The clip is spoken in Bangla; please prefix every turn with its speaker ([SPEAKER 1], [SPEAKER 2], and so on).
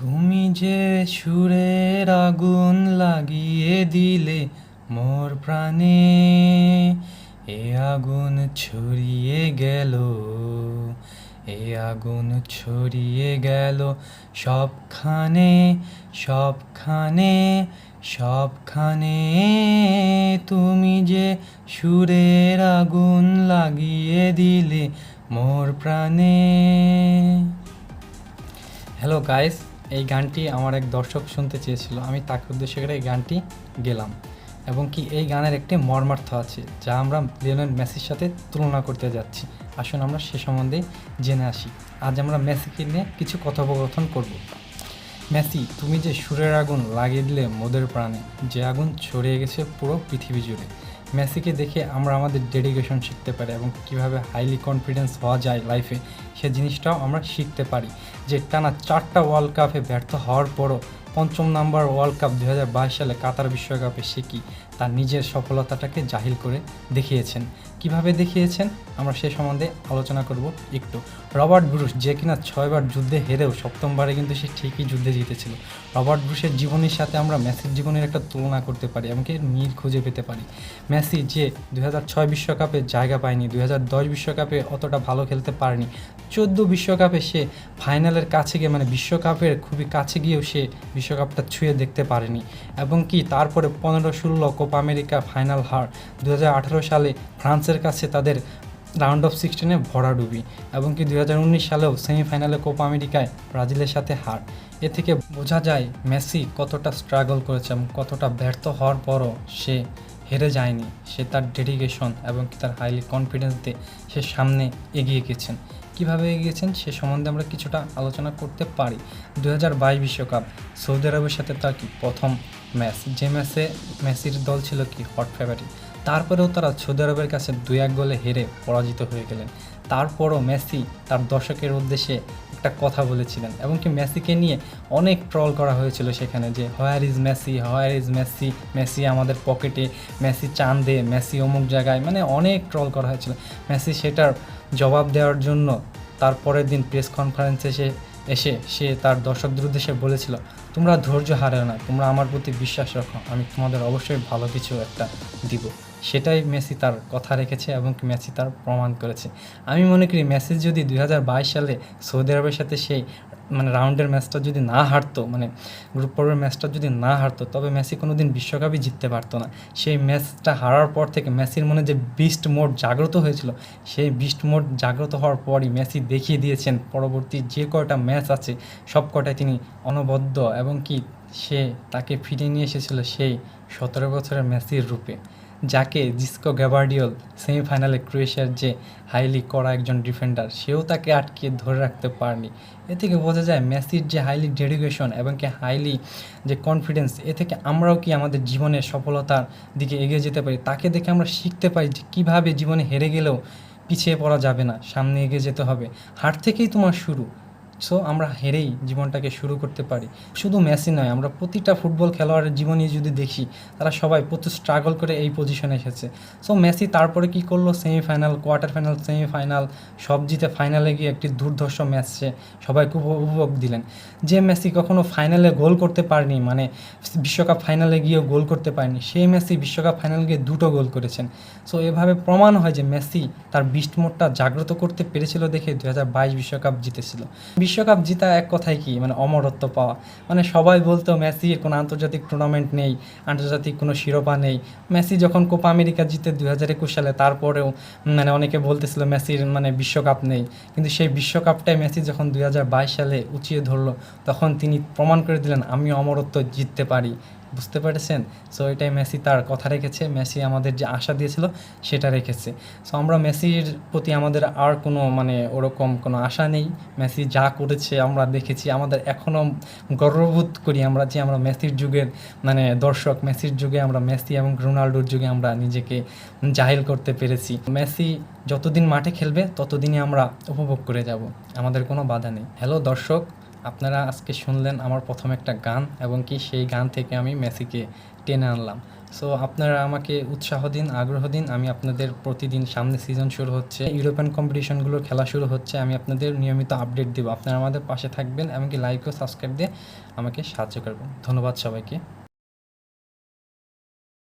[SPEAKER 1] তুমি যে সুরের আগুন লাগিয়ে দিলে মোর প্রাণে, এ আগুন ছড়িয়ে গেল, এ আগুন ছড়িয়ে গেল সবখানে, সবখানে, সবখানে। তুমি যে সুরের আগুন লাগিয়ে দিলে মোর প্রাণে। হ্যালো গাইস, এই গানটি আমার এক দর্শক শুনতে চেয়েছিল, আমি তাকে উদ্দেশ্য করে এই গানটি গেলাম। এবং কি এই গানের একটি মর্মার্থ আছে যা আমরা লিওনেল মেসির সাথে তুলনা করতে যাচ্ছি। আসুন আমরা সে সম্বন্ধে জেনে আসি। আজ আমরা মেসিকে নিয়ে কিছু কথোপকথন করব। মেসি, তুমি যে সুরের আগুন লাগিয়ে দিলে মোদের প্রাণে, যে আগুন ছড়িয়ে গেছে পুরো পৃথিবী জুড়ে। মেসিকে দেখে আমরা আমাদের ডেডিকেশন শিখতে পারি এবং কিভাবে হাইলি কনফিডেন্স হওয়া যায় লাইফে, সে জিনিসটাও আমরা শিখতে পারি। যে টানা 4টা ওয়ার্ল্ড কাপে ব্যর্থ হওয়ার পরও 5ম নাম্বার ওয়ার্ল্ড কাপ 2022 সালে কাতার বিশ্বকাপে সে কি তার নিজের সফলতাটাকে জাহির করে দেখিয়েছেন। কিভাবে দেখিয়েছেন আমরা সে সম্বন্ধে আলোচনা করব একটু। রবার্ট ব্রুস, যে কিনা 6বার যুদ্ধে হেরেও 7মবারে কিন্তু সে ঠিকই যুদ্ধে জিতেছিল। রবার্ট ব্রুসের জীবনের সাথে আমরা মেসির জীবনের একটা তুলনা করতে পারি, এমনকি মিল খুঁজে পেতে পারি। মেসি যে 2006 বিশ্বকাপে জায়গা পায়নি, 2010 বিশ্বকাপে অতটা ভালো খেলতে পারেনি, 14 বিশ্বকাপে সে ফাইনালের কাছে গিয়ে মানে বিশ্বকাপের খুবই কাছে গিয়েও সে বিশ্বকাপটা ছুঁয়ে দেখতে পারেনি। এবং কি তারপরে 15-16 কোপা আমেরিকা ফাইনাল হার, 2018 সালে ফ্রান্সের কাছে তাদের রাউন্ড অফ 16-এ ভরাডুবি, এবং কি 2019 সালেও সেমিফাইনালে কোপা আমেরিকায় ব্রাজিলের সাথে হার। এ থেকে বোঝা যায় মেসি কতটা স্ট্রাগল করেছে এবং কতটা ব্যর্থ হওয়ার পরও সে হেরে যায়নি। সে তার ডেডিকেশন এবং তার হাইলি কনফিডেন্স দিয়ে সে সামনে এগিয়ে গেছেন। কীভাবে এগিয়েছেন সে সম্বন্ধে আমরা কিছুটা আলোচনা করতে পারি। 2022 বিশ্বকাপ সৌদি আরবের সাথে তার কি প্রথম ম্যাচ, যে ম্যাচে মেসির দল ছিল কি হট ফেভারিট, তারপরেও তারা সৌদি আরবের কাছে 2-1 গোলে হেরে পরাজিত হয়ে গেলেন। তারপরও মেসি তার দর্শকের উদ্দেশ্যে একটা কথা বলেছিলেন, এবং কি মেসিকে নিয়ে অনেক ট্রল করা হয়েছিল সেখানে, যে where is Messi, where is Messi, Messi আমাদের পকেটে, মেসি চাঁদে, মেসি অমুক জায়গায়, মানে অনেক ট্রল করা হয়েছিল। মেসি সেটার জবাব দেওয়ার জন্য তারপরের দিন প্রেস কনফারেন্সে এসে সে তার দর্শকদের উদ্দেশ্যে বলেছিল, তোমরা ধৈর্য হারাও না, তোমরা আমার প্রতি বিশ্বাস রাখো, আমি তোমাদের অবশ্যই ভালো কিছু একটা দিব। সেটাই মেসি তার কথা রেখেছে এবং মেসি তার প্রমাণ করেছে। আমি মনে করি মেসি যদি 2022 সালে সৌদি আরবের সাথে সেই রাউন্ডের ম্যাচটা যদি না হারতো, গ্রুপ পর্বের ম্যাচটা যদি না হারতো, তবে মেসি কোনো দিন বিশ্বকাপই জিততে পারতো না। সেই ম্যাচটা হারার পর থেকে মেসির মনে যে বিস্ট মোড জাগ্রত হয়েছিল, সেই বিস্ট মোড জাগ্রত হওয়ার পরই মেসি দেখিয়ে দিয়েছেন পরবর্তী যে কয়টা ম্যাচ আছে সব কটায় তিনি অনবদ্য, এবং কি সে তাকে ফিরিয়ে নিয়ে এসেছিল সেই 17 বছরের মেসির রূপে, যাকে জিস্কো গ্যাবার্ডিওল সেমিফাইনালে ক্রোয়েশিয়ার যে হাইলি করা একজন ডিফেন্ডার, সেও তাকে আটকে ধরে রাখতে পারেনি। এ থেকে বোঝা যায় মেসির যে হাইলি ডেডিকেশন এবং কি হাইলি যে কনফিডেন্স, এ থেকে আমরাও কি আমাদের জীবনের সফলতার দিকে এগিয়ে যেতে পারি। তাকে দেখে আমরা শিখতে পারি যে কীভাবে জীবনে হেরে গেলেও পিছিয়ে পড়া যাবে না, সামনে এগিয়ে যেতে হবে। হার থেকেই তোমার শুরু। সো আমরা হেরেই জীবনটাকে শুরু করতে পারি। শুধু মেসি নয়, আমরা প্রতিটা ফুটবল খেলোয়াড়ের জীবনে যদি দেখি, তারা সবাই প্রচুর স্ট্রাগল করে এই পজিশনে এসেছে। সো মেসি তারপরে কি করলো, সেমিফাইনাল, কোয়ার্টার ফাইনাল, সেমিফাইনাল সব জিতে ফাইনালে গিয়ে একটি দুর্ধর্ষ ম্যাচে সবাই খুব উপভোগ দিলেন। যে মেসি কখনো ফাইনালে গোল করতে পারেনি, বিশ্বকাপ ফাইনালে গিয়েও গোল করতে পারেনি, সেই মেসি বিশ্বকাপ ফাইনালে গিয়ে 2টো গোল করেছেন। সো এভাবে প্রমাণ হয় যে মেসি তার বিস্ট মোডটা জাগ্রত করতে পেরেছিল দেখে 2022 বিশ্বকাপ জিতেছিল। বিশ্বকাপ জিতা এক কথায় কি, অমরত্ব পাওয়া। সবাই বলতো মেসির কোনো আন্তর্জাতিক টুর্নামেন্ট নেই, আন্তর্জাতিক কোনো শিরোপা নেই। মেসি যখন কোপা আমেরিকা জিতে 2021 সালে, তারপরেও অনেকে বলতেছিল মেসির বিশ্বকাপ নেই। কিন্তু সেই বিশ্বকাপটাই মেসি যখন 2022 সালে উঁচিয়ে ধরলো, তখন তিনি প্রমাণ করে দিলেন আমি অমরত্ব জিততে পারি। বুঝতে পেরেছেন? সো এটাই মেসি তার কথা রেখেছে, মেসি আমাদের যে আশা দিয়েছিল সেটা রেখেছে। সো আমরা মেসির প্রতি আমাদের আর কোনো ওরকম কোনো আশা নেই। মেসি যা করেছে আমরা দেখেছি, আমাদের এখনও গর্ববোধ করি আমরা যে আমরা মেসির যুগের দর্শক। মেসির যুগে আমরা মেসি এবং রোনাল্ডোর যুগে আমরা নিজেকে জাহির করতে পেরেছি। মেসি যতদিন মাঠে খেলবে ততদিনই আমরা উপভোগ করে যাব, আমাদের কোনো বাধা নেই। হ্যালো দর্শক, আপনারা আজকে শুনলেন আমার প্রথম একটা গান এবং কি সেই গান থেকে আমি মেসিকে টেনে আনলাম। সো আপনারা আমাকে উৎসাহ দিন, আগ্রহ দিন। আমি আপনাদের প্রতিদিন, সামনে সিজন শুরু হচ্ছে, ইউরোপিয়ান কম্পিটিশনগুলোর খেলা শুরু হচ্ছে, আমি আপনাদের নিয়মিত আপডেট দেবো। আপনারা আমাদের পাশে থাকবেন, এমনকি লাইক ও সাবস্ক্রাইব দিয়ে আমাকে সাহায্য করবেন। ধন্যবাদ সবাইকে।